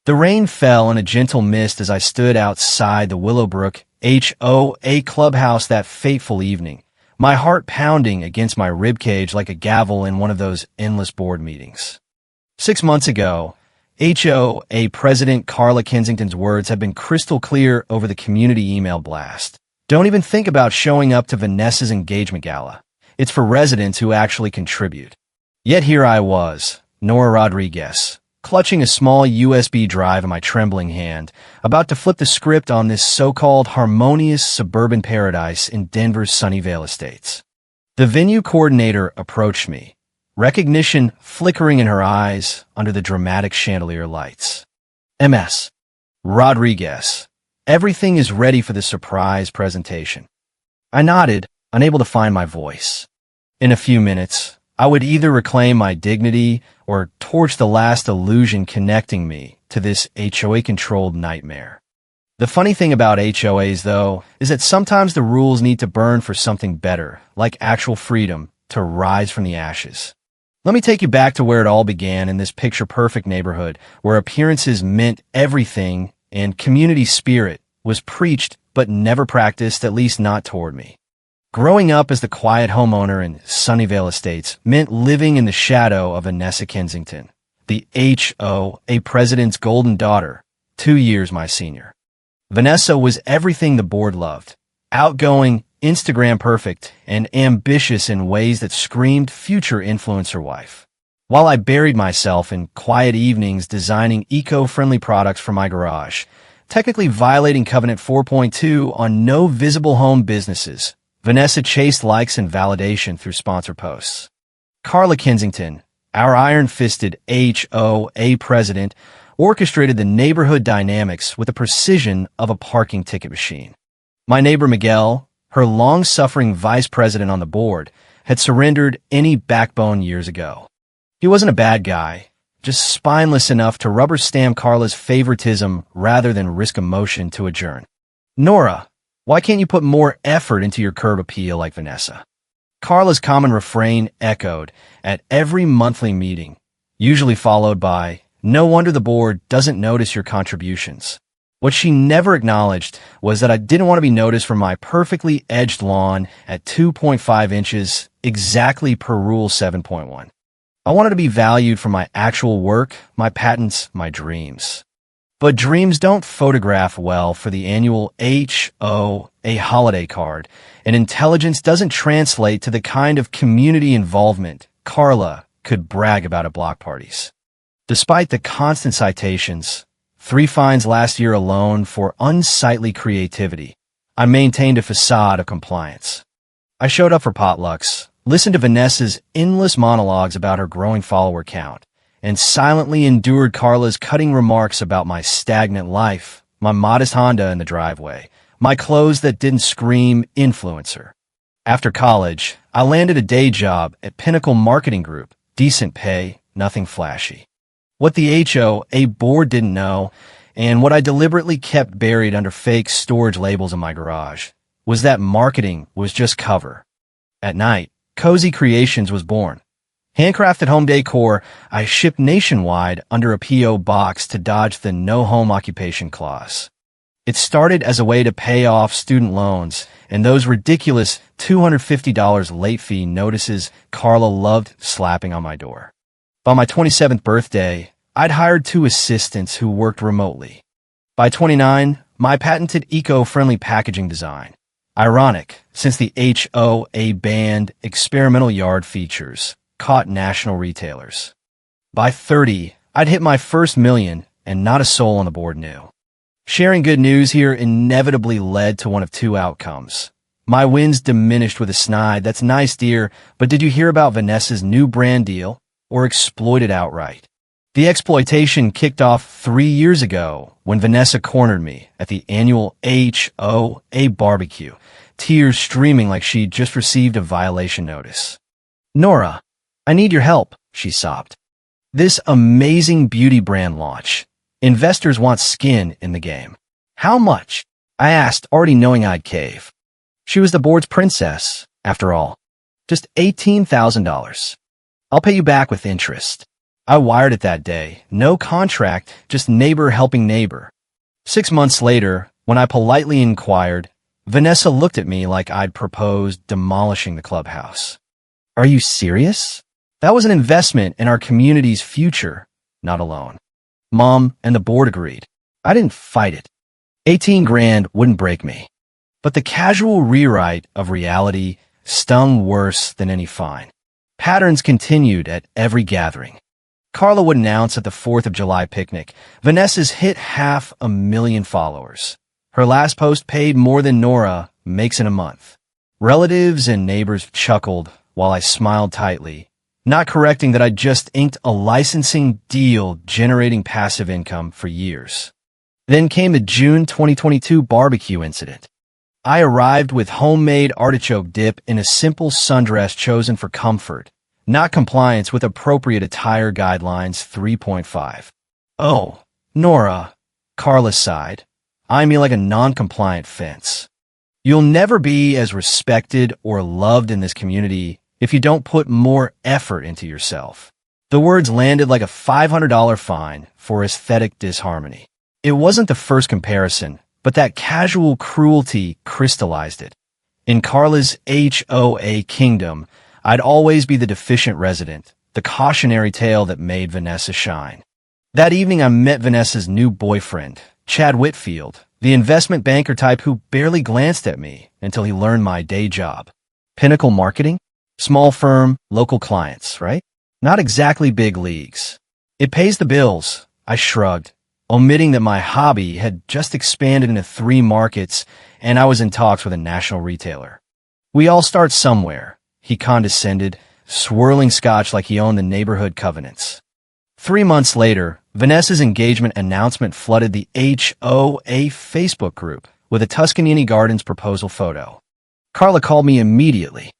The rain fell in a gentle mist as I stood outside the Willowbrook HOA clubhouse that fateful evening, my heart pounding against my ribcage like a gavel in one of those endless board meetings. 6 months ago, HOA President Carla Kensington's words have been crystal clear over the community email blast. Don't even think about showing up to Vanessa's engagement gala. It's for residents who actually contribute. Yet here I was, Nora Rodriguez, clutching a small USB drive in my trembling hand, about to flip the script on this so-called harmonious suburban paradise in Denver's Sunnyvale Estates. The venue coordinator approached me, recognition flickering in her eyes under the dramatic chandelier lights. Ms. Rodriguez, everything is ready for the surprise presentation. I nodded, unable to find my voice. In a few minutes, I would either reclaim my dignity or torch the last illusion connecting me to this HOA-controlled nightmare. The funny thing about HOAs, though, is that sometimes the rules need to burn for something better, like actual freedom, to rise from the ashes. Let me take you back to where it all began in this picture-perfect neighborhood, where appearances meant everything and community spirit was preached but never practiced, at least not toward me. Growing up as the quiet homeowner in Sunnyvale Estates meant living in the shadow of Vanessa Kensington, the HOA president's golden daughter, 2 years my senior. Vanessa was everything the board loved, outgoing, Instagram perfect, and ambitious in ways that screamed future influencer wife. While I buried myself in quiet evenings designing eco-friendly products for my garage, technically violating Covenant 4.2 on no visible home businesses, Vanessa chased likes and validation through sponsor posts. Carla Kensington, our iron-fisted HOA president, orchestrated the neighborhood dynamics with the precision of a parking ticket machine. My neighbor Miguel, her long-suffering vice president on the board, had surrendered any backbone years ago. He wasn't a bad guy, just spineless enough to rubber-stamp Carla's favoritism rather than risk emotion to adjourn. Nora, why can't you put more effort into your curb appeal like Vanessa? Carla's common refrain echoed at every monthly meeting, usually followed by, no wonder the board doesn't notice your contributions. What she never acknowledged was that I didn't want to be noticed for my perfectly edged lawn at 2.5 inches, exactly per Rule 7.1. I wanted to be valued for my actual work, my patents, my dreams. But dreams don't photograph well for the annual HOA holiday card, and intelligence doesn't translate to the kind of community involvement Carla could brag about at block parties. Despite the constant citations, 3 fines last year alone for unsightly creativity, I maintained a facade of compliance. I showed up for potlucks, listened to Vanessa's endless monologues about her growing follower count, and silently endured Carla's cutting remarks about my stagnant life, my modest Honda in the driveway, my clothes that didn't scream influencer. After college, I landed a day job at Pinnacle Marketing Group, decent pay, nothing flashy. What the HOA board didn't know, and what I deliberately kept buried under fake storage labels in my garage, was that marketing was just cover. At night, Cozy Creations was born. Handcrafted home decor I shipped nationwide under a P.O. box to dodge the no home occupation clause. It started as a way to pay off student loans and those ridiculous $250 late fee notices Carla loved slapping on my door. By my 27th birthday, I'd hired 2 assistants who worked remotely. By 29, my patented eco-friendly packaging design. Ironic, since the HOA banned experimental yard features caught national retailers. By 30, I'd hit my first million, and not a soul on the board knew. Sharing good news here inevitably led to one of 2 outcomes. My wins diminished with a snide, "That's nice, dear, but did you hear about Vanessa's new brand deal?" or exploited outright. The exploitation kicked off 3 years ago when Vanessa cornered me at the annual HOA barbecue, tears streaming like she'd just received a violation notice. "Nora, I need your help," she sobbed. "This amazing beauty brand launch. Investors want skin in the game." "How much?" I asked, already knowing I'd cave. She was the board's princess, after all. "Just $18,000. I'll pay you back with interest." I wired it that day. No contract, just neighbor helping neighbor. 6 months later, when I politely inquired, Vanessa looked at me like I'd proposed demolishing the clubhouse. Are you serious? That was an investment in our community's future, not a loan. Mom and the board agreed. I didn't fight it. 18 grand wouldn't break me. But the casual rewrite of reality stung worse than any fine. Patterns continued at every gathering. Carla would announce at the 4th of July picnic, Vanessa's hit 500,000 followers. Her last post paid more than Nora makes in a month. Relatives and neighbors chuckled while I smiled tightly, not correcting that I'd just inked a licensing deal generating passive income for years. Then came the June 2022 barbecue incident. I arrived with homemade artichoke dip in a simple sundress chosen for comfort, not compliance with appropriate attire guidelines 3.5. Oh, Nora, Carla sighed, eyeing me like a non-compliant fence. You'll never be as respected or loved in this community if you don't put more effort into yourself. The words landed like a $500 fine for aesthetic disharmony. It wasn't the first comparison, but that casual cruelty crystallized it. In Carla's HOA kingdom, I'd always be the deficient resident, the cautionary tale that made Vanessa shine. That evening I met Vanessa's new boyfriend, Chad Whitfield, the investment banker type who barely glanced at me until he learned my day job. Pinnacle Marketing? Small firm, local clients, right? Not exactly big leagues. It pays the bills, I shrugged, omitting that my hobby had just expanded into 3 markets and I was in talks with a national retailer. We all start somewhere, he condescended, swirling scotch like he owned the neighborhood covenants. 3 months later, Vanessa's engagement announcement flooded the HOA Facebook group with a Tuscany Gardens proposal photo. Carla called me immediately.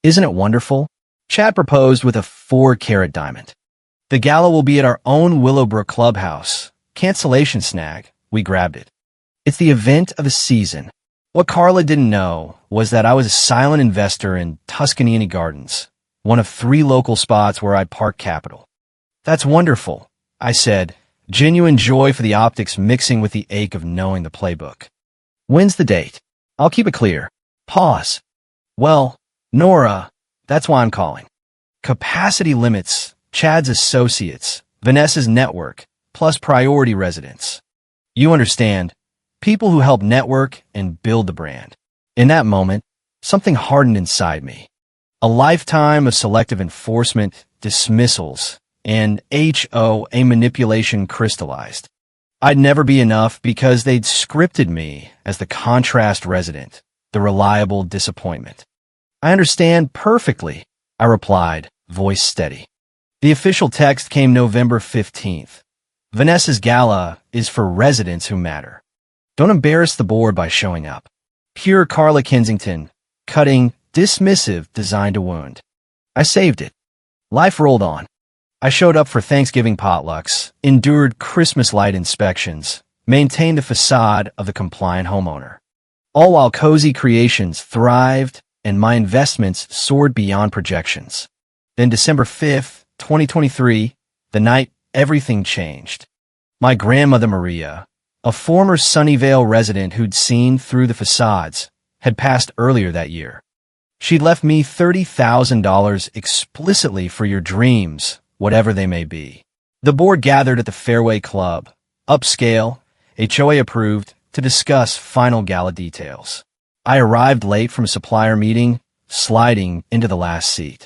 Isn't it wonderful? Chad proposed with a 4-carat diamond. The gala will be at our own Willowbrook clubhouse. Cancellation snag. We grabbed it. It's the event of the season. What Carla didn't know was that I was a silent investor in Tuscany Gardens, one of 3 local spots where I'd park capital. That's wonderful, I said, genuine joy for the optics mixing with the ache of knowing the playbook. When's the date? I'll keep it clear. Pause. Well, Nora, that's why I'm calling. Capacity limits, Chad's associates, Vanessa's network, plus priority residents. You understand, people who help network and build the brand. In that moment, something hardened inside me. A lifetime of selective enforcement, dismissals, and HOA manipulation crystallized. I'd never be enough because they'd scripted me as the contrast resident, the reliable disappointment. I understand perfectly, I replied, voice steady. The official text came November 15th. Vanessa's gala is for residents who matter. Don't embarrass the board by showing up. Pure Carla Kensington, cutting, dismissive, designed to wound. I saved it. Life rolled on. I showed up for Thanksgiving potlucks, endured Christmas light inspections, maintained the facade of the compliant homeowner. All while cozy creations thrived and my investments soared beyond projections. Then December 5th, 2023, the night everything changed. My grandmother Maria, a former Sunnyvale resident who'd seen through the facades, had passed earlier that year. She'd left me $30,000 explicitly for your dreams, whatever they may be. The board gathered at the Fairway Club, upscale, HOA approved, to discuss final gala details. I arrived late from a supplier meeting, sliding into the last seat.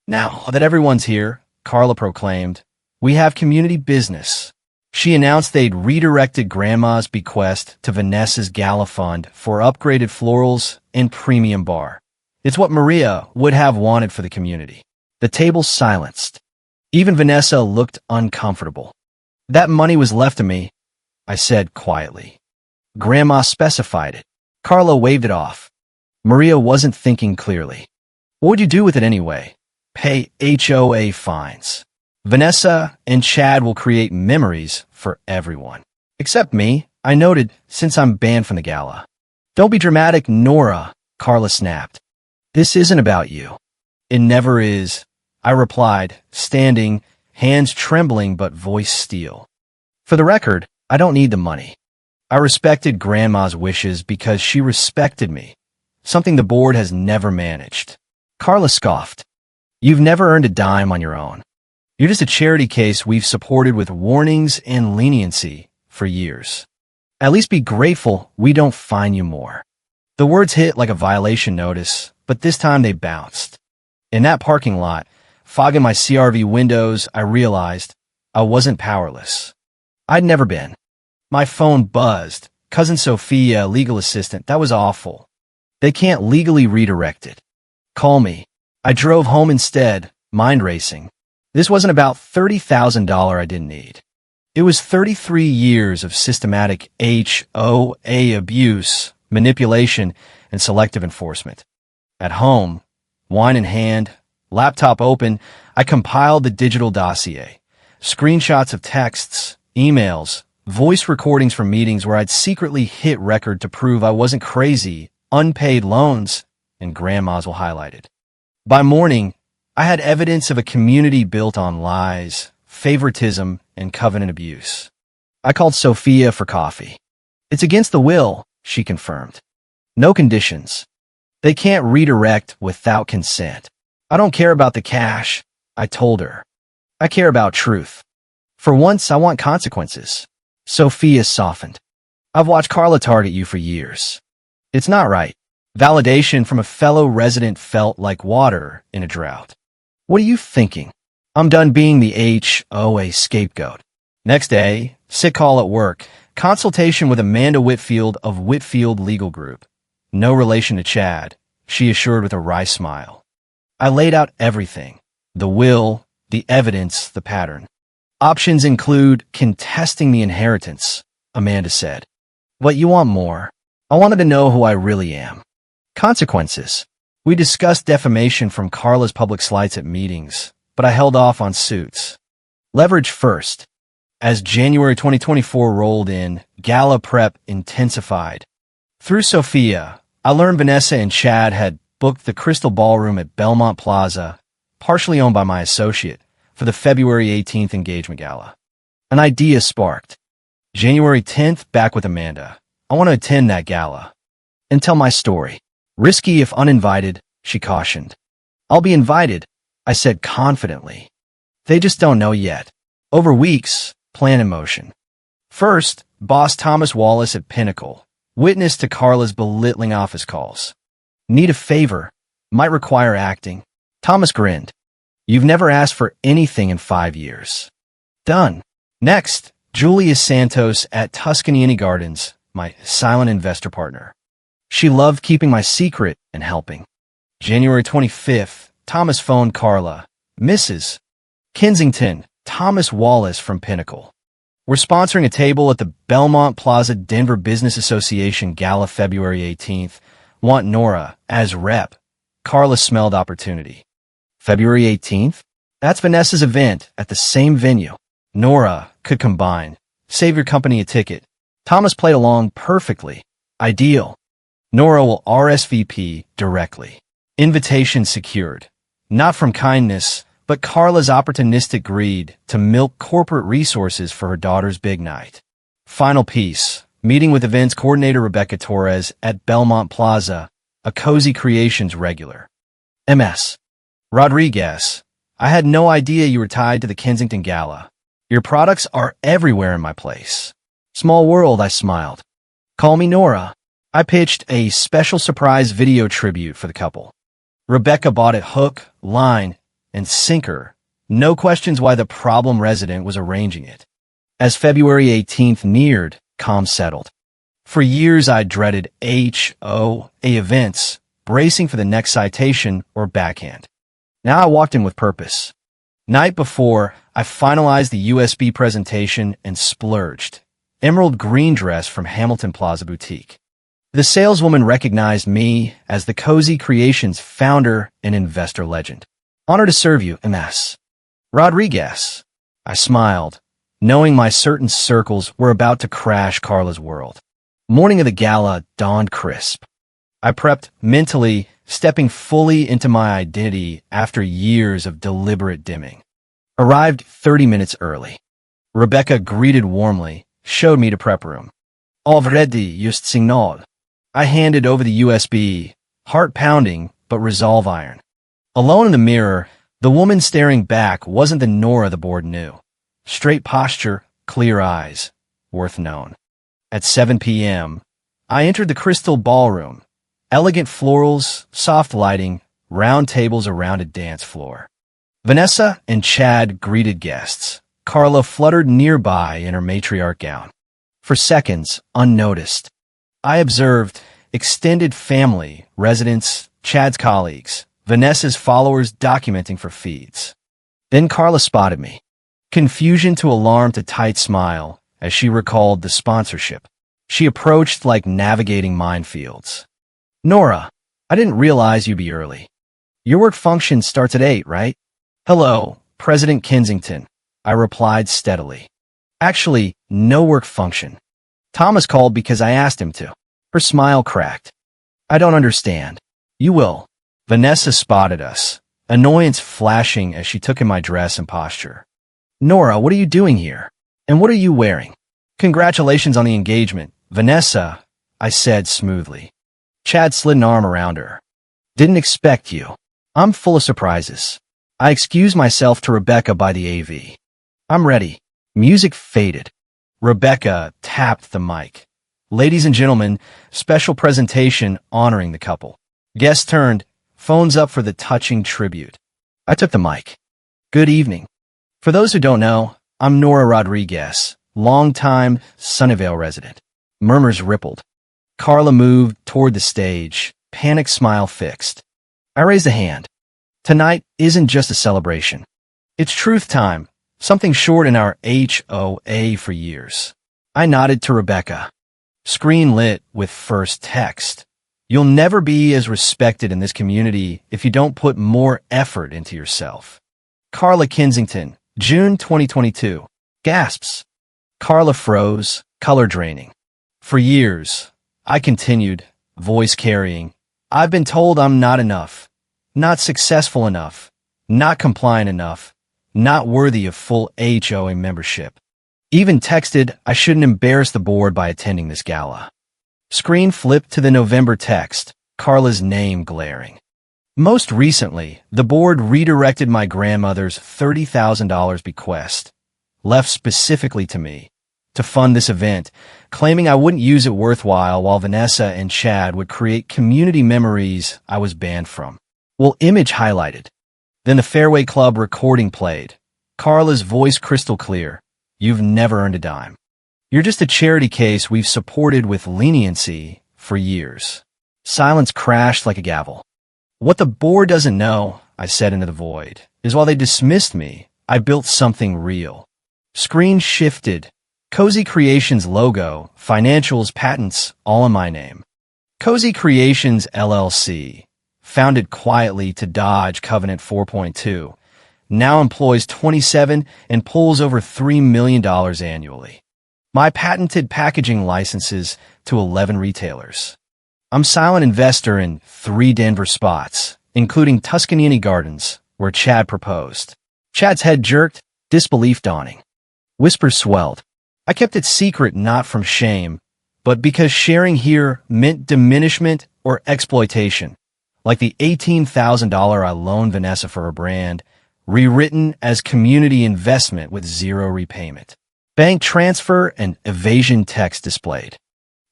Now that everyone's here, Carla proclaimed, we have community business. She announced they'd redirected Grandma's bequest to Vanessa's gala fund for upgraded florals and premium bar. It's what Maria would have wanted for the community. The table silenced. Even Vanessa looked uncomfortable. That money was left to me, I said quietly. Grandma specified it. Carla waved it off. Maria wasn't thinking clearly. What would you do with it anyway? Pay HOA fines. Vanessa and Chad will create memories for everyone. Except me, I noted, since I'm banned from the gala. Don't be dramatic, Nora, Carla snapped. This isn't about you. It never is, I replied, standing, hands trembling but voice steel. For the record, I don't need the money. I respected Grandma's wishes because she respected me, something the board has never managed. Carla scoffed. You've never earned a dime on your own. You're just a charity case we've supported with warnings and leniency for years. At least be grateful we don't fine you more. The words hit like a violation notice, but this time they bounced. In that parking lot, fogging my CRV windows, I realized I wasn't powerless. I'd never been. My phone buzzed. Cousin Sophia, legal assistant, that was awful. They can't legally redirect it. Call me. I drove home instead, mind racing. This wasn't about $30,000 I didn't need. It was 33 years of systematic HOA abuse, manipulation, and selective enforcement. At home, wine in hand, laptop open, I compiled the digital dossier. Screenshots of texts, emails, voice recordings from meetings where I'd secretly hit record to prove I wasn't crazy, unpaid loans, and Grandma's were highlighted. By morning, I had evidence of a community built on lies, favoritism, and covenant abuse. I called Sophia for coffee. It's against the will, she confirmed. No conditions. They can't redirect without consent. I don't care about the cash, I told her. I care about truth. For once, I want consequences. Sophia softened. I've watched Carla target you for years. It's not right. Validation from a fellow resident felt like water in a drought. What are you thinking? I'm done being the HOA scapegoat. Next day, sick call at work, consultation with Amanda Whitfield of Whitfield Legal Group. No relation to Chad, she assured with a wry smile. I laid out everything. The will, the evidence, the pattern. Options include contesting the inheritance, Amanda said. But you want more. I wanted to know who I really am. Consequences. We discussed defamation from Carla's public slights at meetings, but I held off on suits. Leverage first. As January 2024 rolled in, Gala prep intensified. Through Sophia, I learned Vanessa and Chad had booked the Crystal Ballroom at Belmont Plaza, partially owned by my associate, for the February 18th engagement gala. An idea sparked. January 10th, back with Amanda. I want to attend that gala and tell my story. Risky if uninvited, she cautioned. I'll be invited, I said confidently. They just don't know yet. Over weeks, plan in motion. First, boss Thomas Wallace at Pinnacle, witness to Carla's belittling office calls. Need a favor, might require acting. Thomas grinned. You've never asked for anything in 5 years. Done. Next, Julia Santos at Tuscany Gardens, my silent investor partner. She loved keeping my secret and helping. January 25th, Thomas phoned Carla. Mrs. Kensington, Thomas Wallace from Pinnacle. We're sponsoring a table at the Belmont Plaza Denver Business Association Gala February 18th. Want Nora as rep. Carla smelled opportunity. February 18th? That's Vanessa's event at the same venue. Nora could combine. Save your company a ticket. Thomas played along perfectly. Ideal. Nora will RSVP directly. Invitation secured. Not from kindness, but Carla's opportunistic greed to milk corporate resources for her daughter's big night. Final piece. Meeting with events coordinator Rebecca Torres at Belmont Plaza, a Cozy Creations regular. MS. Rodriguez. I had no idea you were tied to the Kensington Gala. Your products are everywhere in my place. Small world, I smiled. Call me Nora. I pitched a special surprise video tribute for the couple. Rebecca bought it hook, line, and sinker. No questions why the problem resident was arranging it. As February 18th neared, calm settled. For years I dreaded HOA events, bracing for the next citation or backhand. Now I walked in with purpose. Night before, I finalized the USB presentation and splurged. Emerald green dress from Hamilton Plaza Boutique. The saleswoman recognized me as the Cozy Creations founder and investor legend. Honor to serve you, MS. Rodriguez. I smiled, knowing my certain circles were about to crash Carla's world. Morning of the gala dawned crisp. I prepped mentally, stepping fully into my identity after years of deliberate dimming. Arrived 30 minutes early. Rebecca greeted warmly, showed me to prep room. Already just signal. I handed over the USB, heart pounding, but resolve iron. Alone in the mirror, the woman staring back wasn't the Nora the board knew. Straight posture, clear eyes, worth known. At 7 p.m., I entered the crystal ballroom. Elegant florals, soft lighting, round tables around a dance floor. Vanessa and Chad greeted guests. Carla fluttered nearby in her matriarch gown. For seconds, unnoticed, I observed extended family, residents, Chad's colleagues, Vanessa's followers documenting for feeds. Then Carla spotted me. Confusion to alarm to tight smile as she recalled the sponsorship. She approached like navigating minefields. Nora, I didn't realize you'd be early. Your work function starts at 8, right? Hello, President Kensington, I replied steadily. Actually, no work function. Thomas called because I asked him to. Her smile cracked. I don't understand. You will. Vanessa spotted us, annoyance flashing as she took in my dress and posture. Nora, what are you doing here? And what are you wearing? Congratulations on the engagement, Vanessa, I said smoothly. Chad slid an arm around her. Didn't expect you. I'm full of surprises. I excused myself to Rebecca by the AV. I'm ready. Music faded. Rebecca tapped the mic. Ladies and gentlemen, special presentation honoring the couple. Guests turned, phones up for the touching tribute. I took the mic. Good evening. For those who don't know, I'm Nora Rodriguez, longtime Sunnyvale resident. Murmurs rippled. Carla moved toward the stage, panicked smile fixed. I raised a hand. Tonight isn't just a celebration. It's truth time, something short in our HOA for years. I nodded to Rebecca. Screen lit with first text. You'll never be as respected in this community if you don't put more effort into yourself. Carla Kensington, June 2022. Gasps. Carla froze, color draining. For years, I continued, voice carrying. I've been told I'm not enough, not successful enough, not compliant enough, not worthy of full HOA membership. Even texted I shouldn't embarrass the board by attending this gala. Screen flipped to the November text, Carla's name glaring. Most recently, the board redirected my grandmother's $30,000 bequest, left specifically to me, to fund this event, claiming I wouldn't use it worthwhile while Vanessa and Chad would create community memories I was banned from. Well, image highlighted. Then the Fairway Club recording played. Carla's voice crystal clear. You've never earned a dime. You're just a charity case we've supported with leniency for years. Silence crashed like a gavel. What the board doesn't know, I said into the void, is while they dismissed me, I built something real. Screen shifted. Cozy Creations logo, financials, patents, all in my name. Cozy Creations LLC, founded quietly to dodge Covenant 4.2, now employs 27 and pulls over $3 million annually. My patented packaging licenses to 11 retailers. I'm silent investor in 3 Denver spots, including Tuscany Gardens, where Chad proposed. Chad's head jerked, disbelief dawning. Whispers swelled. I kept it secret not from shame, but because sharing here meant diminishment or exploitation, like the $18,000 I loaned Vanessa for her brand, rewritten as community investment with zero repayment. Bank transfer and evasion text displayed.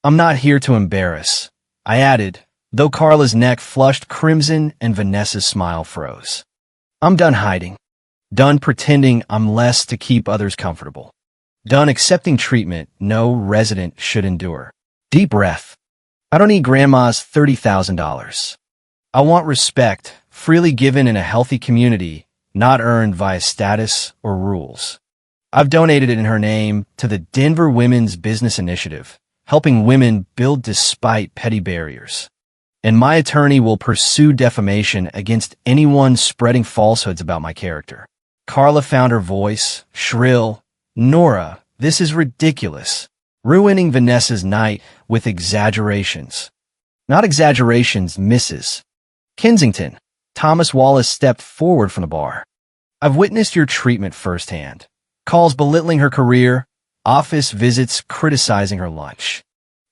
I'm not here to embarrass, I added, though Carla's neck flushed crimson and Vanessa's smile froze. I'm done hiding. Done pretending I'm less to keep others comfortable. Done accepting treatment no resident should endure. Deep breath. I don't need grandma's $30,000. I want respect, freely given in a healthy community, not earned via status or rules. I've donated it in her name to the Denver Women's Business Initiative, helping women build despite petty barriers. And my attorney will pursue defamation against anyone spreading falsehoods about my character. Carla found her voice, shrill. Nora, this is ridiculous. Ruining Vanessa's night with exaggerations. Not exaggerations, Mrs. Kensington. Thomas Wallace stepped forward from the bar. I've witnessed your treatment firsthand. Calls belittling her career, office visits criticizing her lunch.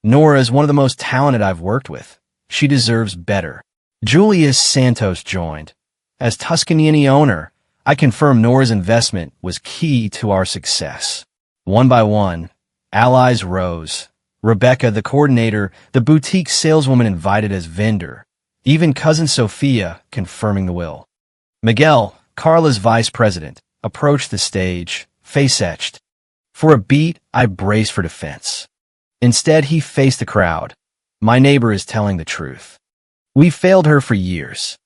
Nora is one of the most talented I've worked with. She deserves better. Julius Santos joined. As Tuscany owner, I confirm Nora's investment was key to our success. One by one, allies rose. Rebecca, the coordinator, the boutique saleswoman invited as vendor. Even cousin Sophia confirming the will. Miguel, Carla's vice president, approached the stage, face etched. For a beat, I braced for defense. Instead, he faced the crowd. My neighbor is telling the truth. We failed her for years.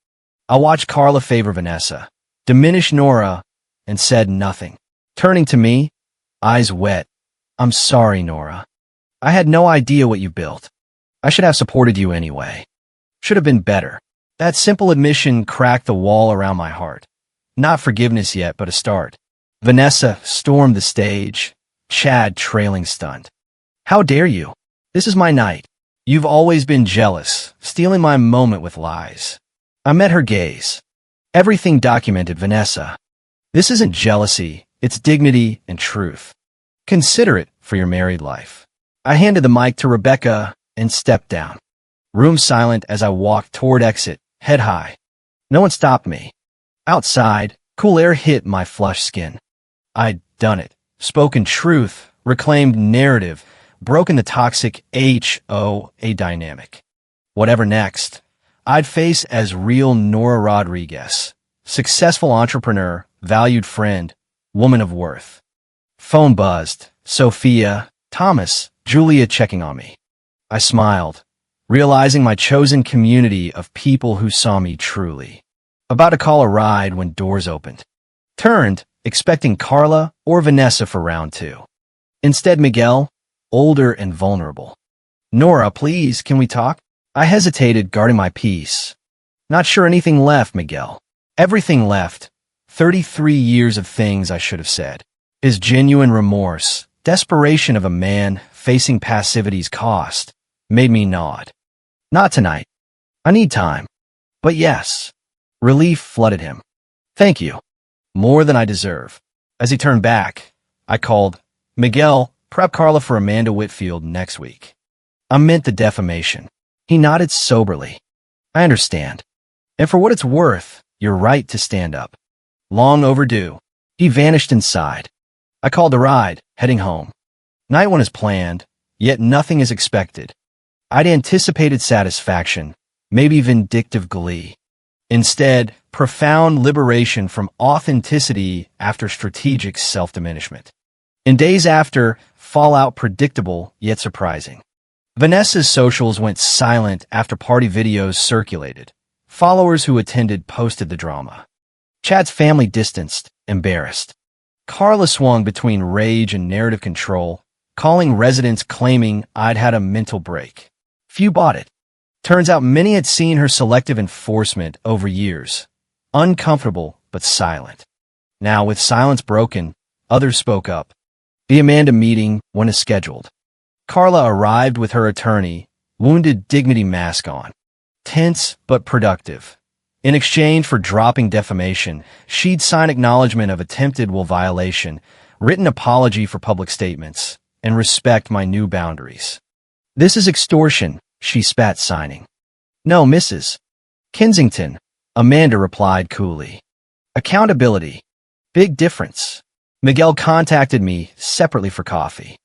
I watched Carla favor Vanessa, diminish Nora, and said nothing. Turning to me, eyes wet. I'm sorry, Nora. I had no idea what you built. I should have supported you anyway. Should have been better. That simple admission cracked the wall around my heart. Not forgiveness yet, but a start. Vanessa stormed the stage, Chad trailing stunned. How dare you? This is my night. You've always been jealous, stealing my moment with lies. I met her gaze. Everything documented, Vanessa. This isn't jealousy, it's dignity and truth. Consider it for your married life. I handed the mic to Rebecca and stepped down. Room silent as I walked toward exit, head high. No one stopped me. Outside, cool air hit my flushed skin. I'd done it. Spoken truth, reclaimed narrative, broken the toxic HOA dynamic. Whatever next, I'd face as real Nora Rodriguez, successful entrepreneur, valued friend, woman of worth. Phone buzzed. Sophia, Thomas, Julia checking on me. I smiled, realizing my chosen community of people who saw me truly. About to call a ride when doors opened. Turned, expecting Carla or Vanessa for round two. Instead, Miguel, older and vulnerable. Nora, please, can we talk? I hesitated, guarding my peace. Not sure anything left, Miguel. Everything left. 33 years of things I should have said. His genuine remorse, desperation of a man facing passivity's cost, made me nod. Not tonight. I need time. But yes. Relief flooded him. Thank you. More than I deserve. As he turned back, I called, Miguel, prep Carla for Amanda Whitfield next week. I meant the defamation. He nodded soberly. I understand. And for what it's worth, you're right to stand up. Long overdue. He vanished inside. I called a ride, heading home. Night one is planned, yet nothing is expected. I'd anticipated satisfaction, maybe vindictive glee. Instead, profound liberation from authenticity after strategic self-diminishment. In days after, fallout predictable yet surprising. Vanessa's socials went silent after party videos circulated. Followers who attended posted the drama. Chad's family distanced, embarrassed. Carla swung between rage and narrative control, calling residents claiming I'd had a mental break. Few bought it. Turns out many had seen her selective enforcement over years. Uncomfortable, but silent. Now, with silence broken, others spoke up. The Amanda meeting, when is scheduled. Carla arrived with her attorney, wounded dignity mask on. Tense, but productive. In exchange for dropping defamation, she'd sign acknowledgement of attempted will violation, written apology for public statements, and respect my new boundaries. This is extortion, she spat, signing. No, Mrs. Kensington, Amanda replied coolly. Accountability. Big difference. Miguel contacted me separately for coffee.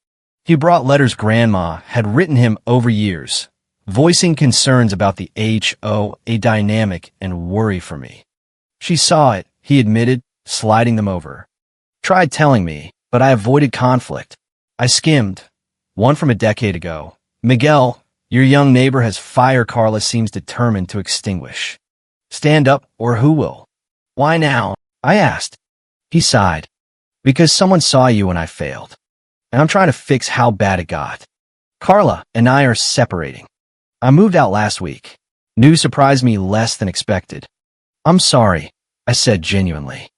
He brought letters Grandma had written him over years, voicing concerns about the HOA dynamic and worry for me. She saw it, he admitted, sliding them over. Tried telling me, but I avoided conflict. I skimmed. One from a decade ago. Miguel, your young neighbor has fire Carla seems determined to extinguish. Stand up, or who will? Why now? I asked. He sighed. Because someone saw you when I failed. And I'm trying to fix how bad it got. Carla and I are separating. I moved out last week. News surprised me less than expected. I'm sorry, I said genuinely.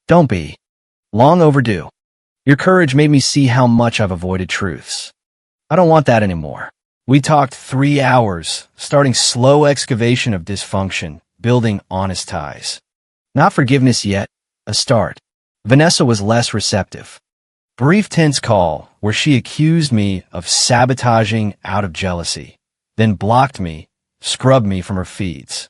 Don't be. Long overdue. Your courage made me see how much I've avoided truths. I don't want that anymore. We talked 3 hours, starting slow excavation of dysfunction, building honest ties. Not forgiveness yet, A start. Vanessa was less receptive. Brief tense call where she accused me of sabotaging out of jealousy, then blocked me, scrubbed me from her feeds.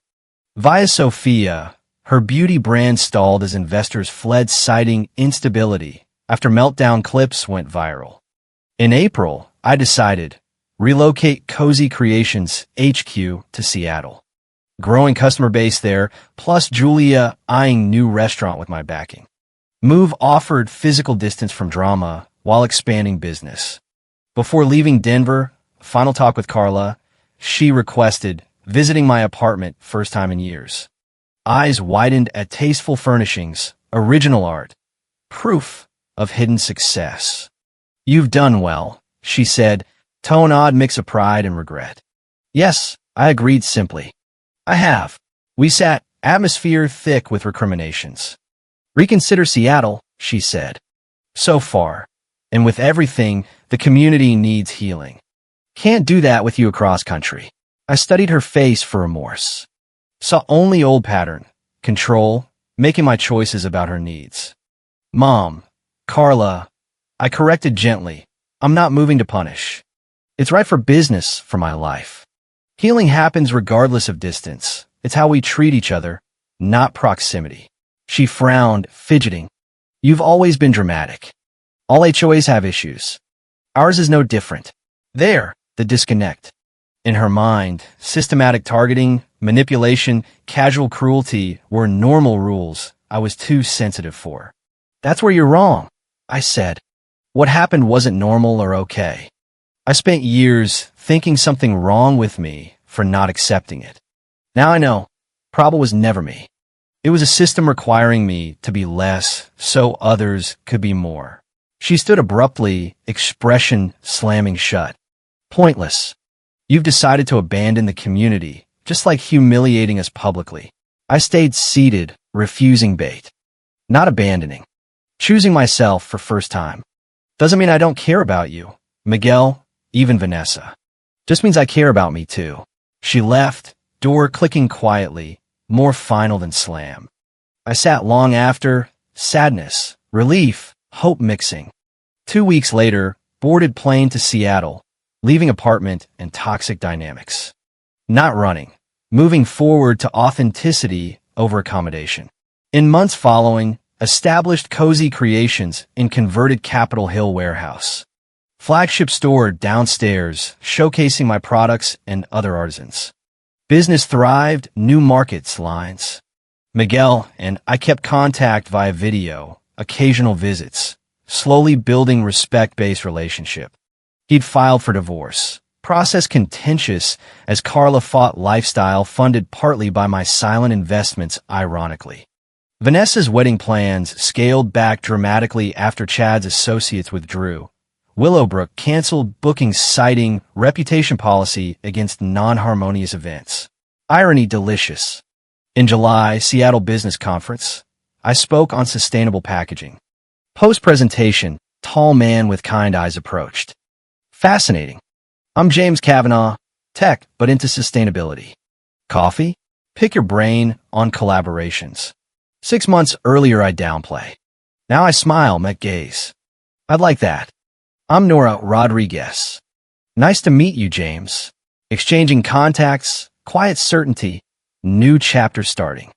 Via Sophia, her beauty brand stalled as investors fled citing instability after meltdown clips went viral. In April, I decided, relocate Cozy Creations HQ to Seattle. Growing customer base there, plus Julia eyeing new restaurant with my backing. Move offered physical distance from drama while expanding business. Before leaving Denver, final talk with Carla, she requested visiting my apartment first time in years. Eyes widened at tasteful furnishings, original art, proof of hidden success. You've done well, she said, tone odd mix of pride and regret. Yes, I agreed simply. I have. We sat, atmosphere thick with recriminations. Reconsider Seattle, she said. So far. And with everything, the community needs healing. Can't do that with you across country. I studied her face for remorse. Saw only old pattern, control, making my choices about her needs. Mom, Carla, I corrected gently. I'm not moving to punish. It's right for business, for my life. Healing happens regardless of distance. It's how we treat each other, not proximity. She frowned, fidgeting. You've always been dramatic. All HOAs have issues. Ours is no different. There, the disconnect. In her mind, systematic targeting, manipulation, casual cruelty were normal rules I was too sensitive for. That's where you're wrong, I said. What happened wasn't normal or okay. I spent years thinking something wrong with me for not accepting it. Now I know, problem was never me. It was a system requiring me to be less so others could be more. She stood abruptly, expression slamming shut. Pointless. You've decided to abandon the community, just like humiliating us publicly. I stayed seated, refusing bait. Not abandoning. Choosing myself for first time. Doesn't mean I don't care about you, Miguel, even Vanessa. Just means I care about me too. She left, door clicking quietly, more final than slam. I sat long after, sadness, relief, hope mixing. 2 weeks later, boarded plane to Seattle, leaving apartment and toxic dynamics. Not running, moving forward to authenticity over accommodation. In months following, established Cozy Creations in converted Capitol Hill warehouse. Flagship store downstairs, showcasing my products and other artisans. Business thrived, new markets lines. Miguel and I kept contact via video, occasional visits, slowly building respect-based relationship. He'd filed for divorce. Process contentious as Carla fought lifestyle funded partly by my silent investments, ironically. Vanessa's wedding plans scaled back dramatically after Chad's associates withdrew. Willowbrook canceled bookings citing reputation policy against non-harmonious events. Irony delicious. In July, Seattle Business Conference, I spoke on sustainable packaging. Post-presentation, tall man with kind eyes approached. Fascinating. I'm James Kavanaugh, tech, but into sustainability. Coffee? Pick your brain on collaborations. 6 months earlier, I downplay. Now I smile, met gaze. I'd like that. I'm Nora Rodriguez. Nice to meet you, James. Exchanging contacts, quiet certainty, new chapter starting.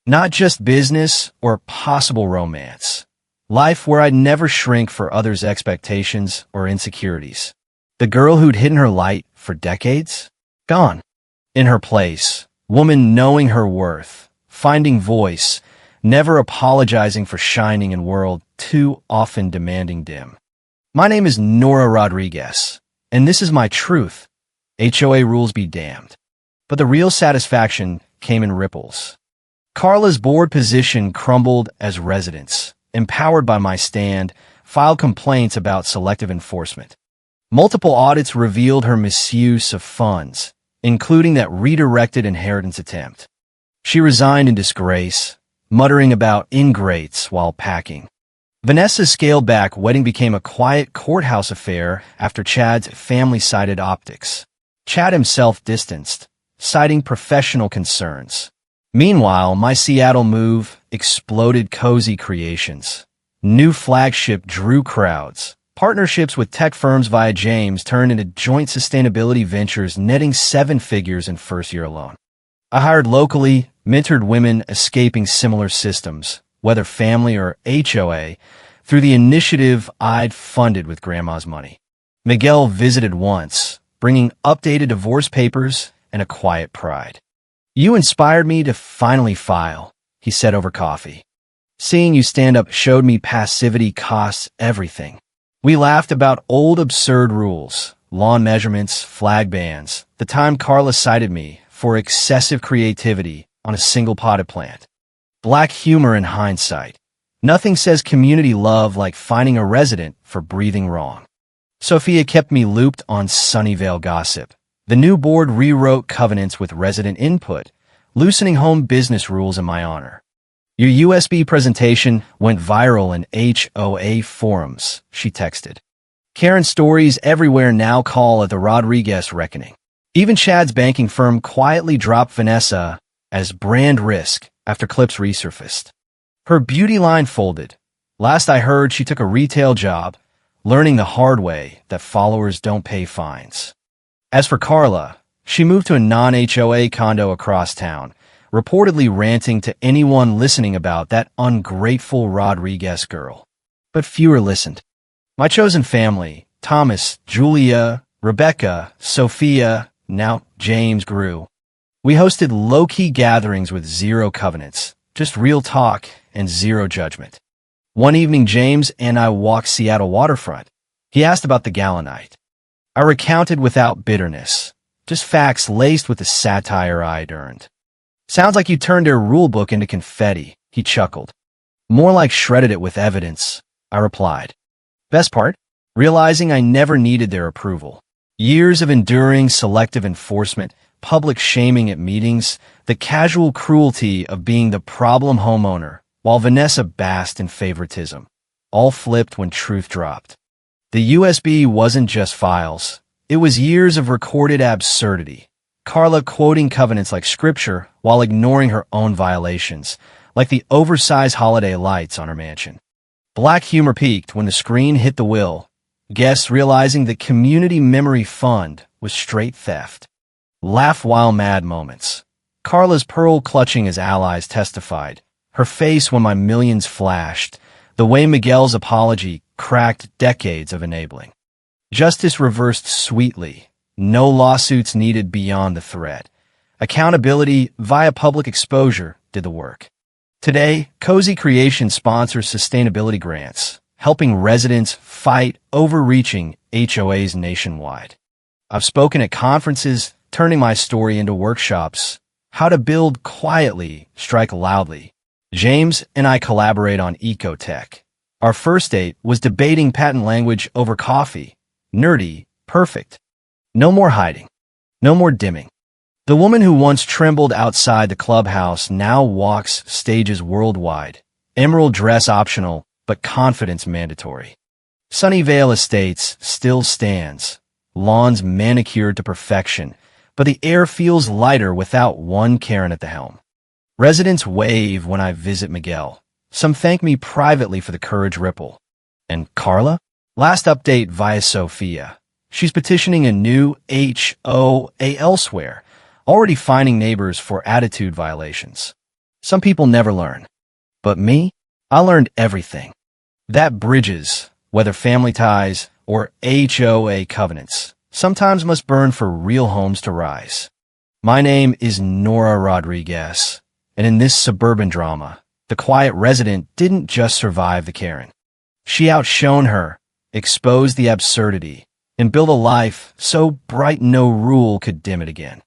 Not just business or possible romance. Life where I'd never shrink for others' expectations or insecurities. The girl who'd hidden her light for decades? Gone. In her place, woman knowing her worth, finding voice, never apologizing for shining in world too often demanding dim. My name is Nora Rodriguez, and this is my truth. HOA rules be damned. But the real satisfaction came in ripples. Carla's board position crumbled as residents, empowered by my stand, filed complaints about selective enforcement. Multiple audits revealed her misuse of funds, including that redirected inheritance attempt. She resigned in disgrace, muttering about ingrates while packing. Vanessa's scaled-back wedding became a quiet courthouse affair after Chad's family cited optics. Chad himself distanced, citing professional concerns. Meanwhile, my Seattle move exploded cozy creations. New flagship drew crowds. Partnerships with tech firms via James turned into joint sustainability ventures netting 7 figures in first year alone. I hired locally, mentored women escaping similar systems, whether family or HOA, through the initiative I'd funded with grandma's money. Miguel visited once, bringing updated divorce papers and a quiet pride. "You inspired me to finally file," he said over coffee. "Seeing you stand up showed me passivity costs everything." We laughed about old absurd rules, lawn measurements, flag bans, the time Carla cited me for excessive creativity on a single potted plant. Black humor in hindsight. Nothing says community love like finding a resident for breathing wrong. Sophia kept me looped on Sunnyvale gossip. The new board rewrote covenants with resident input, loosening home business rules in my honor. "Your USB presentation went viral in HOA forums," she texted. Karen stories everywhere now call it the Rodriguez reckoning. Even Chad's banking firm quietly dropped Vanessa as brand risk after clips resurfaced. Her beauty line folded. Last I heard, she took a retail job, learning the hard way that followers don't pay fines. As for Carla, she moved to a non-HOA condo across town, reportedly ranting to anyone listening about that ungrateful Rodriguez girl. But fewer listened. My chosen family, Thomas, Julia, Rebecca, Sophia, now James, grew. We hosted low-key gatherings with zero covenants, just real talk and zero judgment. One evening, James and I walked Seattle waterfront. He asked about the Gala night. I recounted without bitterness, just facts laced with the satire I'd earned. "Sounds like you turned their rulebook into confetti," he chuckled. "More like shredded it with evidence," I replied. Best part? Realizing I never needed their approval. Years of enduring selective enforcement, public shaming at meetings, the casual cruelty of being the problem homeowner, while Vanessa basked in favoritism, all flipped when truth dropped. The USB wasn't just files. It was years of recorded absurdity. Carla quoting covenants like scripture while ignoring her own violations, like the oversized holiday lights on her mansion. Black humor peaked when the screen hit the will, guests realizing the community memory fund was straight theft. Laugh while mad moments. Carla's pearl clutching as allies testified, her face when my millions flashed, the way Miguel's apology cracked decades of enabling. Justice reversed sweetly, no lawsuits needed beyond the threat. Accountability via public exposure did the work. Today, Cozy Creation sponsors sustainability grants, helping residents fight overreaching HOAs nationwide. I've spoken at conferences, turning my story into workshops. How to build quietly, strike loudly. James and I collaborate on ecotech. Our first date was debating patent language over coffee. Nerdy, perfect. No more hiding. No more dimming. The woman who once trembled outside the clubhouse now walks stages worldwide. Emerald dress optional, but confidence mandatory. Sunnyvale Estates still stands. Lawns manicured to perfection, but the air feels lighter without one Karen at the helm. Residents wave when I visit Miguel. Some thank me privately for the courage ripple. And Carla? Last update via Sophia. She's petitioning a new HOA elsewhere, already fining neighbors for attitude violations. Some people never learn. But me? I learned everything. That bridges, whether family ties or HOA covenants, sometimes must burn for real homes to rise. My name is Nora Rodriguez, and in this suburban drama, the quiet resident didn't just survive the Karen. She outshone her, exposed the absurdity, and built a life so bright no rule could dim it again.